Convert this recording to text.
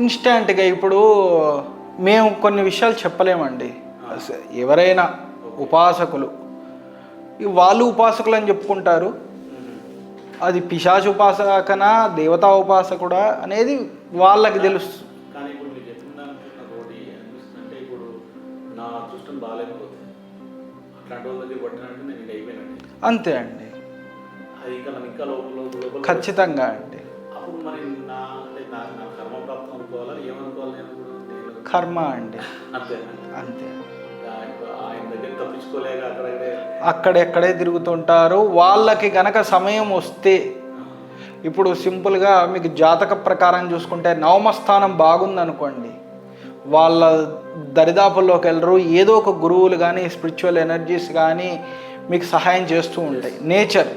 ఇన్స్టెంట్గా ఇప్పుడు మేము కొన్ని విషయాలు చెప్పలేమండి. ఎవరైనా ఉపాసకులు వాళ్ళు ఉపాసకులు అని చెప్పుకుంటారు, అది పిశాచ ఉపాసకనా దేవతా ఉపాసకుడా అనేది వాళ్ళకి తెలుస్తుంది. కానీ ఇప్పుడు మీరు చెప్పిన దాంట్లో నాకు ఒకటి అనిపిస్తుందంటే, ఇప్పుడు నా అదృష్టం బాగాలేకపోతే అట్లాంటి వాళ్ళ దగ్గర పట్టినంటే నేను ఇంకా అయిపోయినట్టు. అంతే అండి, అది ఇంకా నాకు ఇంకా లోపల ఖచ్చితంగా అండి. అప్పుడు మరి నా అంటే నా కర్మ ప్రాప్తం అనుకోవాలా ఏమనుకోవాలి? నేను కర్మ అండి, అంతే అంతే. ఆయన దగ్గర తప్పించుకోలేక అక్కడెక్కడే తిరుగుతుంటారు. వాళ్ళకి గనక సమయం వస్తే, ఇప్పుడు సింపుల్గా మీకు జాతక ప్రకారం చూసుకుంటే నవమ స్థానం బాగుందనుకోండి, వాళ్ళ దరిదాపుల్లోకి వెళ్ళరు. ఏదో ఒక గురువులు కానీ స్పిరిచువల్ ఎనర్జీస్ కానీ మీకు సహాయం చేస్తూ ఉంటాయి. నేచర్